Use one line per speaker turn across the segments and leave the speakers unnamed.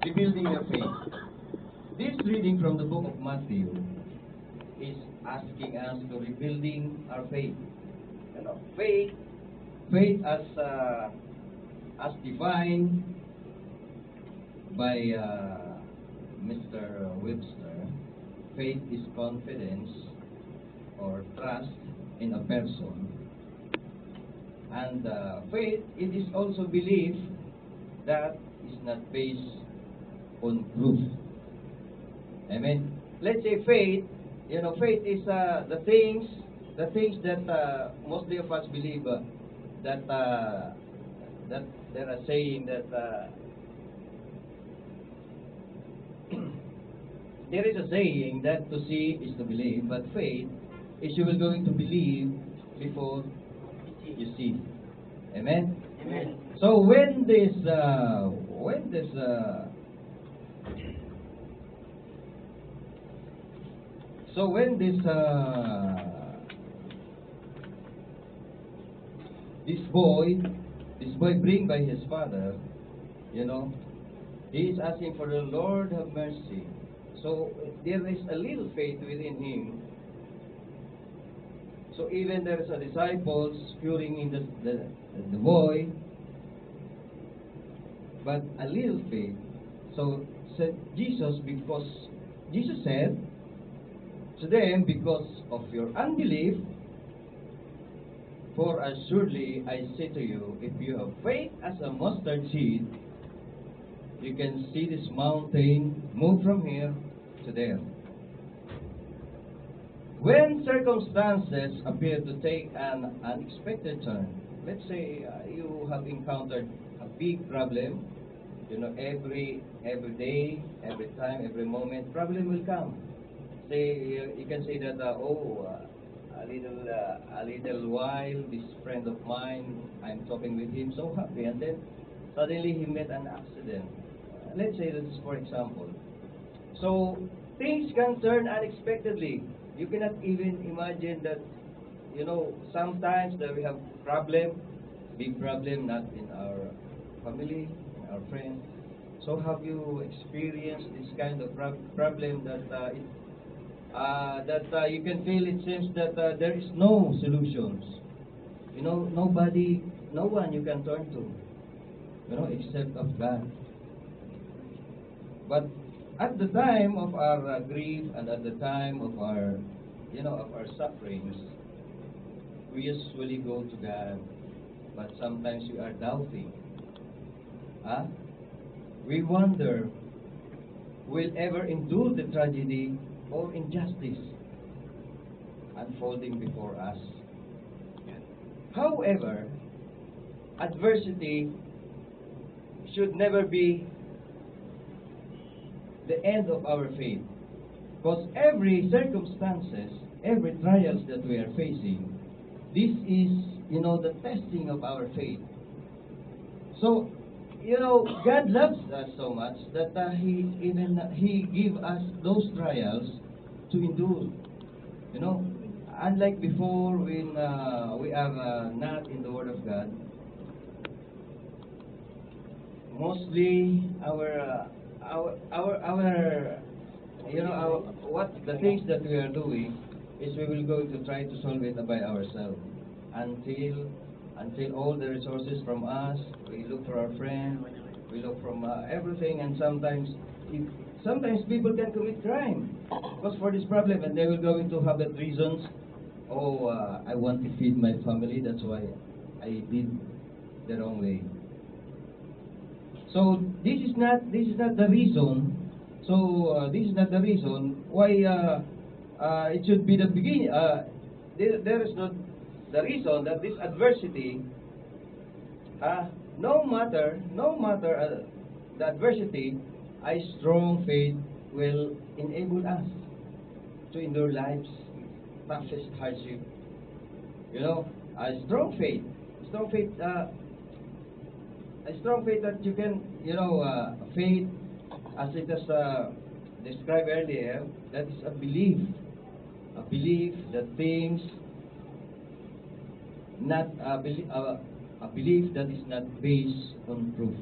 rebuilding your faith. This reading from the book of Matthew is asking us to rebuilding our faith. You know, faith as defined by Mr. Webster. Faith is confidence or trust in a person, and faith it is also belief that is not based on proof. Amen. Let's say faith. You know, faith is the things that mostly of us believe that there are saying that there is a saying that to see is to believe, but faith is you will going to believe before you see. Amen.
Amen.
So when this this boy bring by his father, you know, he is asking for the Lord have mercy. So there is a little faith within him. So even there is a disciples curing in the boy, but a little faith. So said Jesus, because Jesus said to them, because of your unbelief, for assuredly I say to you, if you have faith as a mustard seed, you can see this mountain move from here to there. When circumstances appear to take an unexpected turn, let's say you have encountered a big problem, you know, every day, every time, every moment, problem will come. Say you can say that a little while, this friend of mine, I'm talking with him so happy, and then suddenly he met an accident. Let's say this for example. So things can turn unexpectedly. You cannot even imagine that, you know, sometimes that we have problem, big problem, not in our family, in our friends. So have you experienced this kind of problem that you can feel it seems that there is no solutions. You know, nobody, no one you can turn to, you know, except of God. But at the time of our grief and at the time of our, you know, of our sufferings, we usually go to God, but sometimes we are doubting. Huh? We wonder, will ever endure the tragedy or injustice unfolding before us. However, adversity should never be the end of our faith. Because every circumstances, every trials that we are facing, this is, you know, the testing of our faith. So, you know, God loves us so much that He give us those trials to endure. You know, unlike before when we are not in the Word of God, mostly our you know, what the things that we are doing is we will go to try to solve it by ourselves until all the resources from us, we look for our friend, we look from everything, and sometimes people can commit crime because for this problem, and they will go into have that reasons. Oh, I want to feed my family, that's why I did the wrong way. So this is not the reason. So this is not the reason why it should be the beginning. There is not the reason that this adversity, no matter the adversity, a strong faith will enable us to endure life's toughest hardship. You know, a strong faith that you can, you know, faith as it is described earlier, that is a belief that things not a belief that is not based on proof.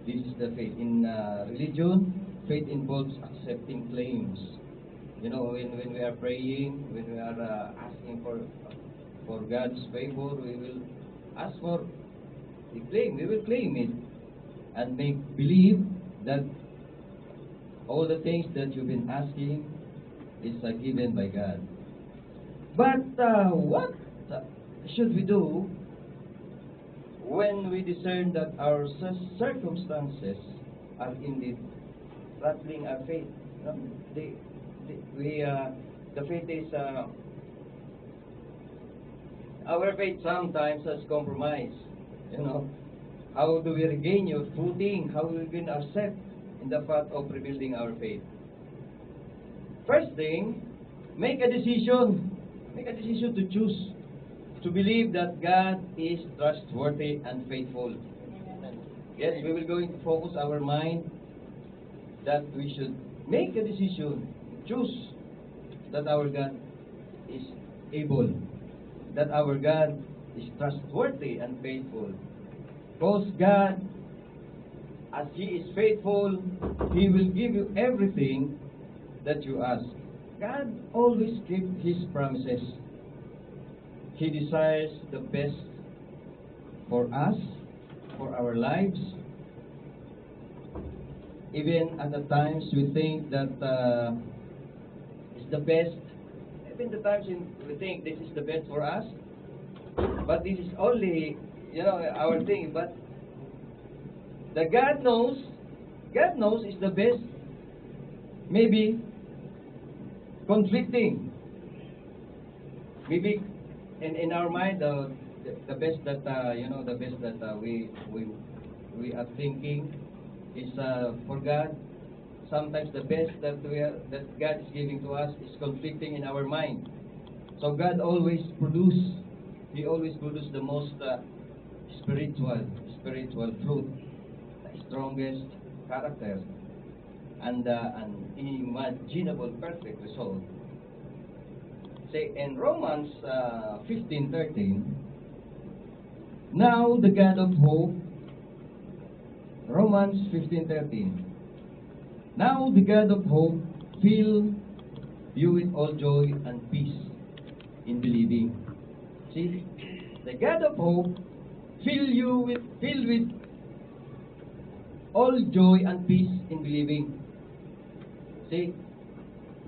This is the faith. In religion, faith involves accepting claims. You know, when we are praying, when we are asking for God's favor, we will ask for the claim. We will claim it and make believe that all the things that you've been asking is given by God. But what should we do when we discern that our circumstances are indeed rattling our faith? No? The faith is our faith sometimes has compromised. You know, how do we regain your footing? How do we gain our step in the path of rebuilding our faith? First thing, make a decision. Make a decision to choose to believe that God is trustworthy and faithful. Yes, we will going to focus our mind that we should make a decision, choose that our God is able, that our God is trustworthy and faithful. Because God, as He is faithful, He will give you everything that you ask. God always keeps His promises. He desires the best for us, for our lives. Even at the times we think that it's the best, even the times we think this is the best for us, but this is only, our thing. But the God knows is the best. Maybe conflicting. Maybe in our mind, the best that the best that we are thinking is for God. Sometimes the best that God is giving to us is conflicting in our mind. So God always He always produces the most spiritual fruit, the strongest character, and an unimaginable perfect result. Say in Romans 15:13, now the God of hope, Romans 15:13, now the God of hope fill you with all joy and peace in believing. See, the God of hope fill with all joy and peace in believing. See,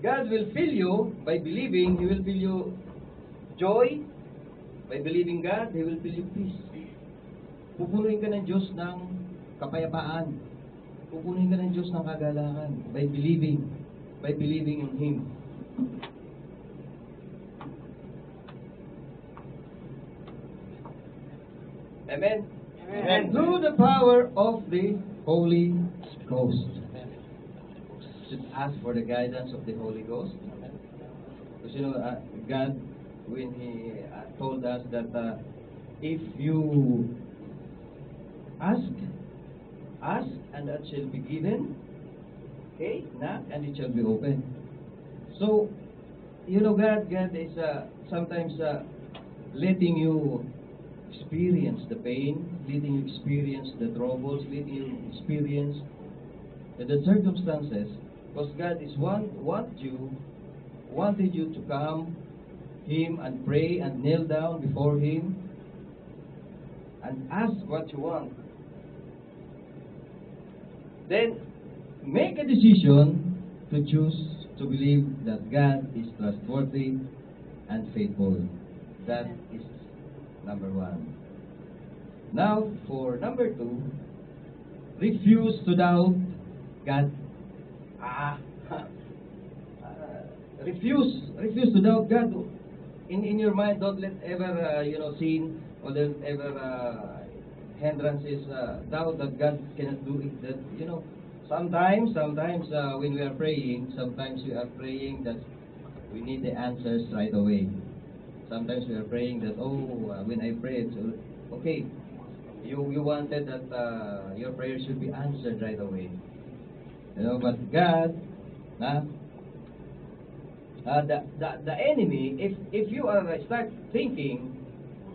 God will fill you by believing. He will fill you joy by believing God. He will fill you peace. Pupunuin ka ng Diyos ng kapayapaan. Pupunuin ka ng Diyos ng kagalakan by believing in Him. Amen? Amen. Through the power of the Holy Ghost. Should ask for the guidance of the Holy Ghost. Because God, when He told us that if you ask and it shall be given, okay, knock and it shall be open. So, God is sometimes letting you experience the pain, letting you experience the troubles, letting you experience the circumstances. Because God is wanted you to come Him and pray and kneel down before Him and ask what you want. Then make a decision to choose to believe that God is trustworthy and faithful. That is number one. Now, for number two, refuse to doubt God. Refuse to doubt God. In your mind, don't let ever sin or don't ever hindrances doubt that God cannot do it. That sometimes when we are praying, that we need the answers right away. Sometimes we are praying that when I pray, it's okay. You wanted that your prayer should be answered right away. But God, the enemy, if you are start thinking,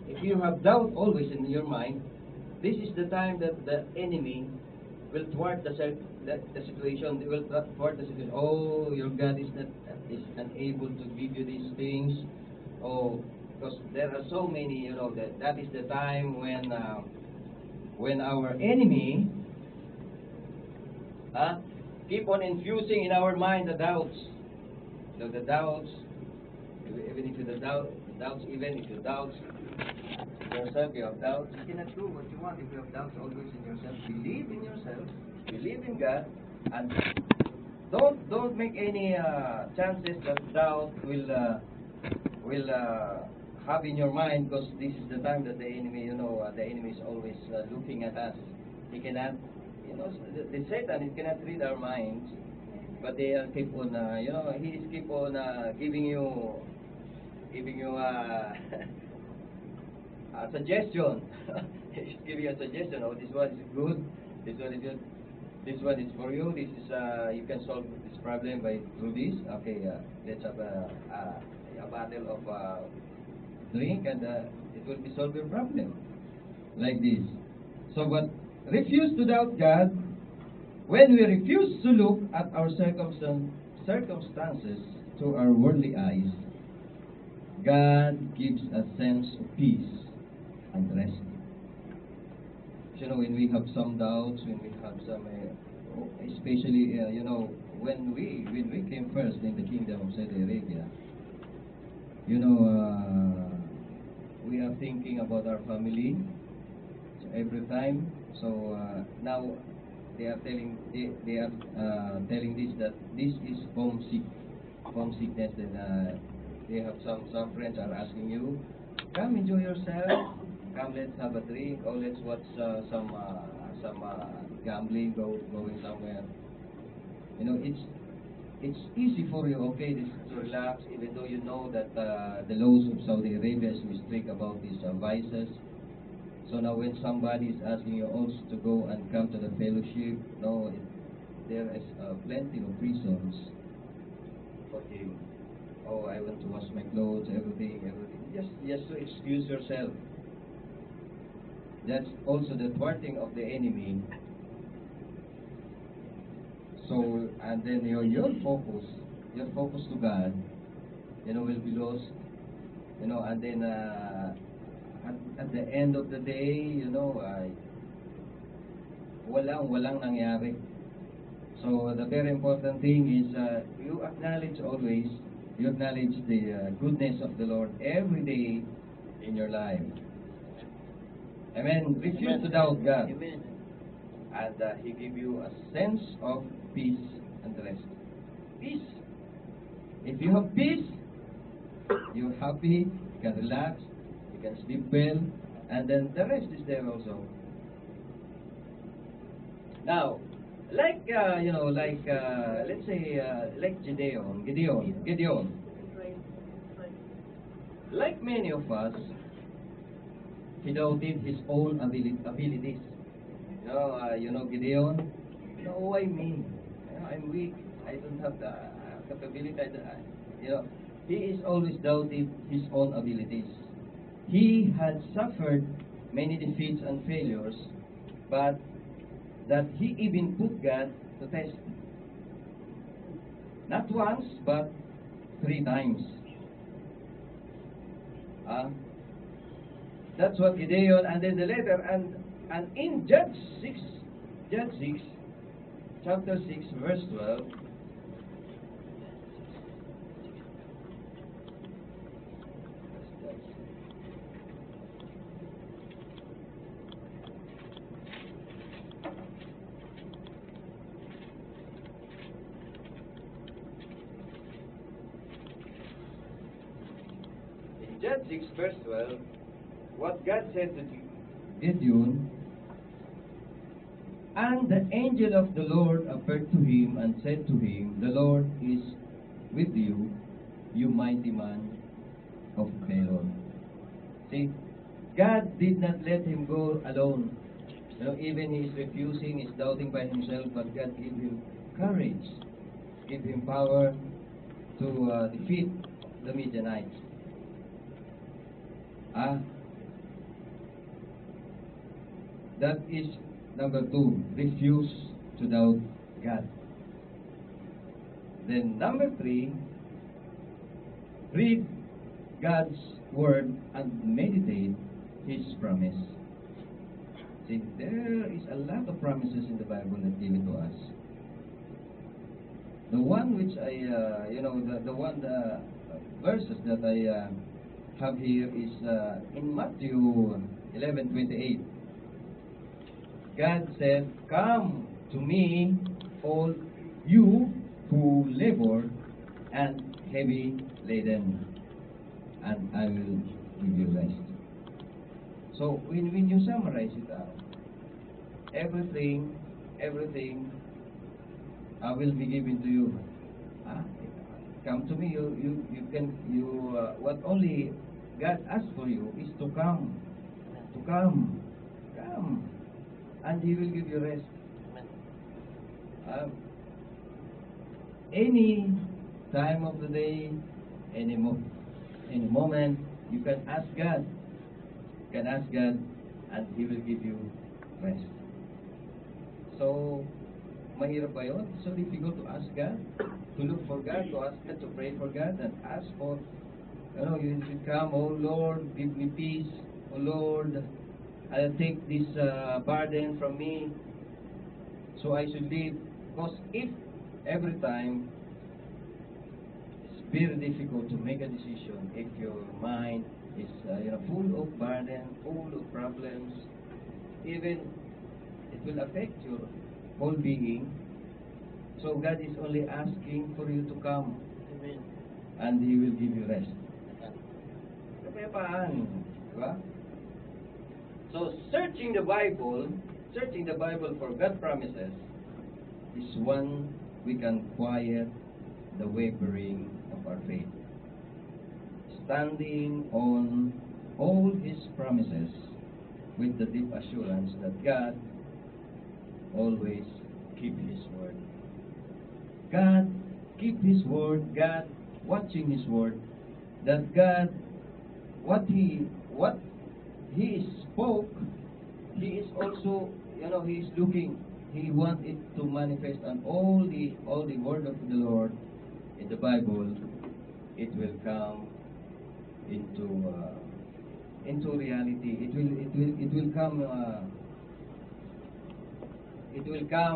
if you have doubt always in your mind, this is the time that the enemy will thwart the situation. They will thwart the situation. Oh, your God is unable to give you these things. Oh, because there are so many. That is the time when our enemy keep on infusing in our mind the doubts. The doubts. Even if you doubts, even if you doubt yourself, you have doubts. You cannot do what you want if you have doubts always in yourself. Believe in yourself, believe in God, and don't make any chances that doubt will have in your mind, because this is the time that the enemy, the enemy is always looking at us. He cannot, the Satan, he cannot read our minds, but they keep on, he is keep on giving you a suggestion. He's giving a suggestion. Oh, this one is good. This one is good. This one is for you. This is you can solve this problem by through this. Okay, let's have a battle of drink, and it will be solve your problem like this. So, but refuse to doubt God. When we refuse to look at our circumstances through our worldly eyes, God gives a sense of peace and rest. When we have some doubts, when we have some, especially, when we came first in the kingdom of Saudi Arabia, we are thinking about our family every time. So now they are telling this, that this is homesickness, and they have some friends are asking you, come enjoy yourself, come let's have a drink, or let's watch some gambling, going somewhere. It's easy for you, okay, this to relax, even though you know that the laws of Saudi Arabia is strict about these vices. So now when somebody is asking you also to go and come to the fellowship, there is plenty of reasons for him. Oh, I want to wash my clothes, everything. Just to excuse yourself. That's also the thwarting of the enemy. So, and then your focus to God, will be lost. And then at the end of the day, walang nangyari. So the very important thing is you acknowledge the goodness of the Lord every day in your life. Amen. Refuse to doubt God.
Amen.
And He give you a sense of peace and rest. Peace. If you have peace, you're happy, you can relax, you can sleep well, and then the rest is there also. Now, like let's say like Gideon. Like many of us, he doubted his own abilities. Gideon. Why me? I'm weak. I don't have the capability. He is always doubted his own abilities. He had suffered many defeats and failures, but that he even put God to test. Not once, but 3 times. That's what Gideon, and then the letter, and in Judge 6, chapter 6, verse 12. Judge 6 verse 12, what God said to Gideon, and the angel of the Lord appeared to him and said to him, the Lord is with you, you mighty man of valor. See, God did not let him go alone. Even he is refusing, he is doubting by himself, but God gave him courage, gave him power to defeat the Midianites. That is Number two, refuse to doubt God. Then number three, read God's word and meditate His promise. See, there is a lot of promises in the Bible that given to us. The one which the verses that I have here is in Matthew 11:28. God said, "Come to me, all you who labor and heavy laden, and I will give you rest." So when you summarize it out, everything will be given to you. Ah, come to me. What only God asks for you is to come, come, and He will give you rest. Any time of the day, any moment, you can ask God. And He will give you rest. So, mahirap ba yun? So difficult to ask God, to look for God, to ask God, to pray for God, and ask for, you should come, oh Lord, give me peace. Oh Lord, I'll take this burden from me, so I should live. Because if every time, it's very difficult to make a decision if your mind is full of burden, full of problems. Even it will affect your whole being. So God is only asking for you to come.
Amen.
And He will give you rest. Kaya paano? Diba? So searching the Bible for God promises is one we can quiet the wavering of our faith. Standing on all His promises with the deep assurance that God always keep His word. God keep His word. God watching His word. That God, what He spoke, He is also, He is looking. He wants it to manifest on all the word of the Lord in the Bible. It will come into reality. It will come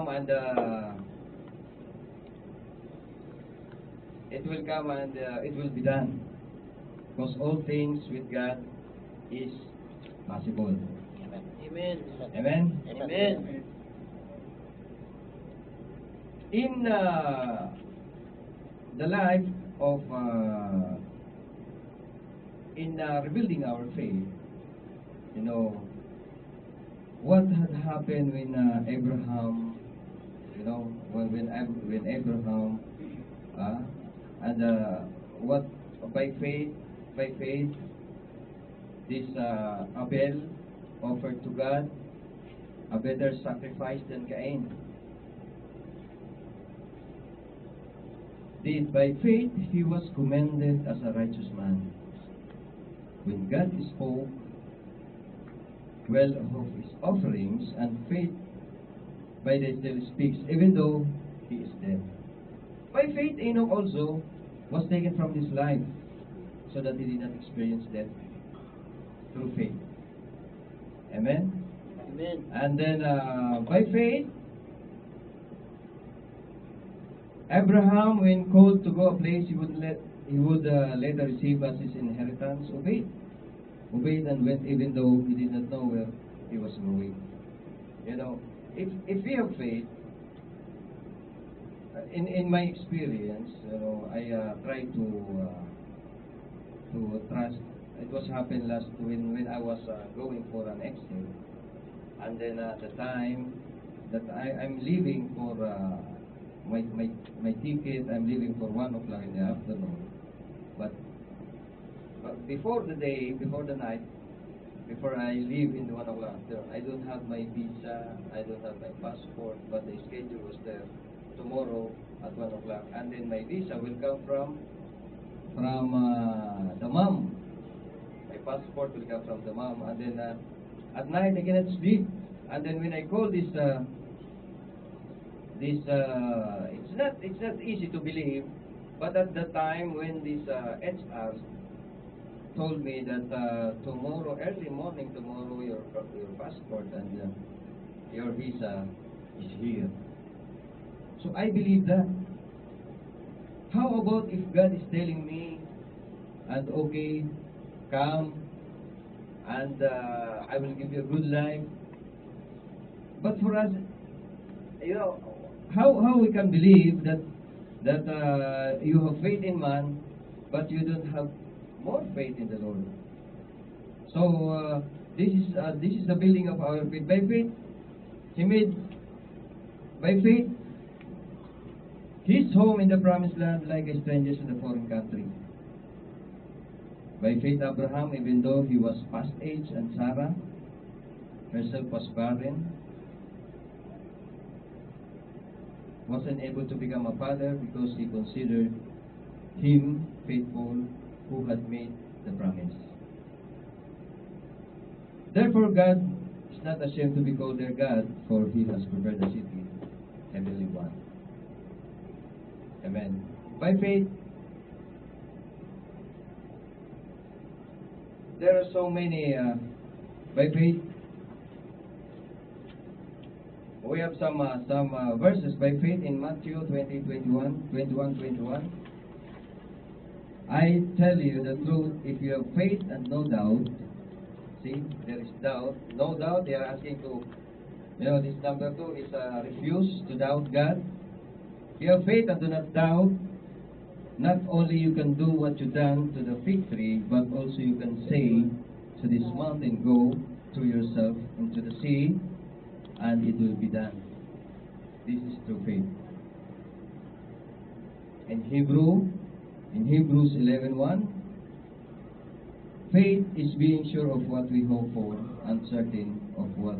and it will be done, because all things with God is possible.
Amen.
Amen.
Amen.
In the life of rebuilding our faith, what had happened when Abraham, when Abraham, and what by faith, this Abel offered to God a better sacrifice than Cain. By faith, he was commended as a righteous man. When God spoke well of his offerings, and faith by the still speaks, even though he is dead. By faith, Enoch also was taken from this life, so that he did not experience death, through faith. Amen?
Amen.
And then, by faith, Abraham, when called to go a place he would later receive as his inheritance, obeyed, and went, even though he did not know where he was going. If we have faith, in my experience, I try to trust. It was happened last when I was going for an exit, and then at the time that I'm leaving for my ticket, I'm leaving for 1 o'clock in the afternoon. But before the night, before I leave in the 1 o'clock, I don't have my visa, I don't have my passport, but the schedule was there tomorrow at 1 o'clock, and then my visa will come from the mom. My passport will come from the mom, and then at night I cannot sleep. And then when I call this, it's not easy to believe, but at the time when this HR told me that tomorrow, early morning tomorrow, your passport and your visa is here. So I believe that. How about if God is telling me, and okay, come, and I will give you a good life. But for us, you know, how we can believe that you have faith in man, but you don't have more faith in the Lord. So this is the building of our faith. By faith, he made by faith his home in the promised land like a stranger in a foreign country. By faith, Abraham, even though he was past age, and Sarah herself was barren, wasn't able to become a father because he considered him faithful who had made the promise. Therefore, God is not ashamed to be called their God, for he has prepared a city, heavenly one. Amen. By faith, there are so many, by faith, we have some verses by faith in Matthew 21. I tell you the truth, if you have faith and no doubt, see, there is doubt, no doubt, they are asking to, this number 2 is refuse to doubt God. If you have faith and do not doubt, not only you can do what you done to the fig tree, but also you can say to this mountain, go to yourself into the sea, and it will be done. This is true faith. In Hebrews 11:1, faith is being sure of what we hope for, uncertain of what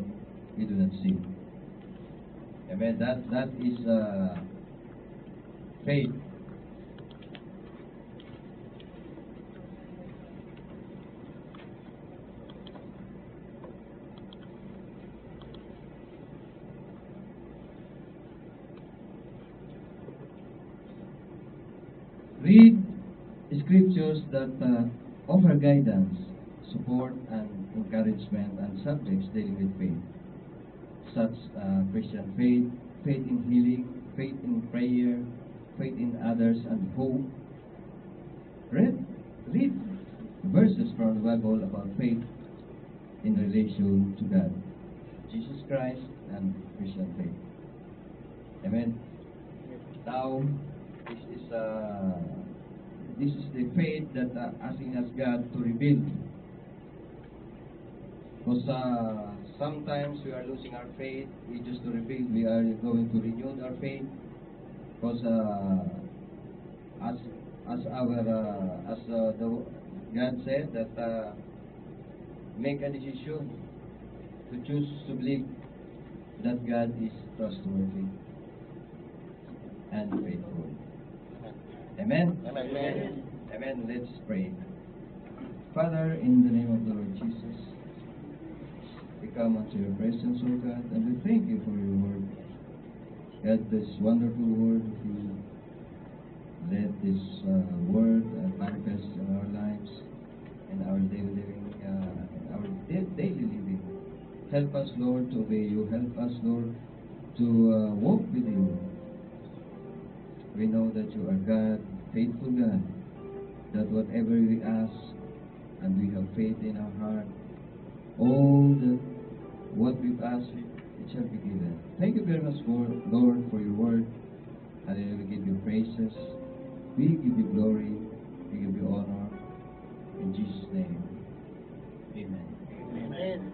we do not see. Amen. That is faith. Read scriptures that offer guidance, support, and encouragement on subjects dealing with faith, such Christian faith, faith in healing, faith in prayer, faith in others, and hope. Read verses from the Bible about faith in relation to God, Jesus Christ, and Christian faith. Amen. Now, this is the faith that asking us God to rebuild. Because sometimes we are losing our faith. We just to rebuild. We are going to renew our faith. Because God said that make a decision to choose to believe that God is trustworthy and faithful. Amen?
Amen.
Amen. Let's pray. Father, in the name of the Lord Jesus, we come unto your presence, O God, and we thank you for your word. God, this wonderful word of you, let this word manifest in our lives, in our daily living. Help us, Lord, to obey you. Help us, Lord, to walk with you. We know that you are God, faithful God, that whatever we ask and we have faith in our heart, all that what we've asked, it shall be given. Thank you very much, Lord, for your word. Hallelujah. We give you praises. We give you glory. We give you honor. In Jesus' name, amen.
Amen.